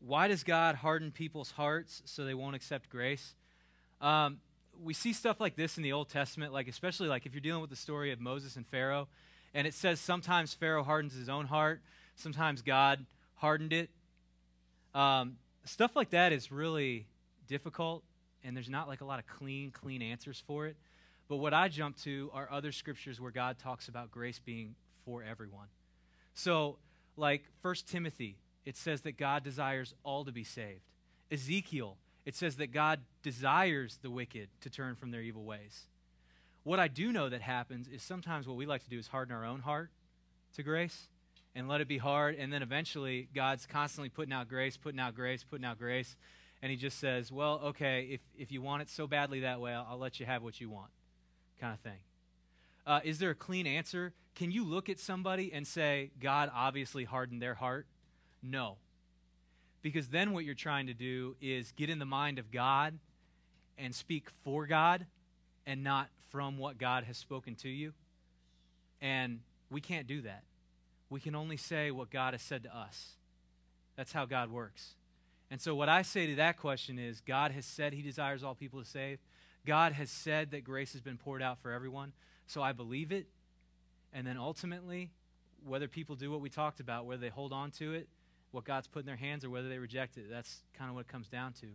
Why does God harden people's hearts so they won't accept grace? We see stuff like this in the Old Testament, like especially like if you're dealing with the story of Moses and Pharaoh, and it says sometimes Pharaoh hardens his own heart, sometimes God hardened it. Stuff like that is really difficult, and there's not like a lot of clean answers for it. But what I jump to are other scriptures where God talks about grace being for everyone. So, like 1 Timothy, it says that God desires all to be saved. Ezekiel, it says that God desires the wicked to turn from their evil ways. What I do know that happens is sometimes what we like to do is harden our own heart to grace and let it be hard, and then eventually God's constantly putting out grace, and he just says, well, okay, if you want it so badly that way, I'll let you have what you want, kind of thing. Is there a clean answer? Can you look at somebody and say, God obviously hardened their heart? No. Because then what you're trying to do is get in the mind of God and speak for God and not from what God has spoken to you. And we can't do that. We can only say what God has said to us. That's how God works. And so what I say to that question is, God has said he desires all people to save. God has said that grace has been poured out for everyone. So I believe it. And then ultimately, whether people do what we talked about, whether they hold on to it, what God's put in their hands, or whether they reject it, that's kind of what it comes down to.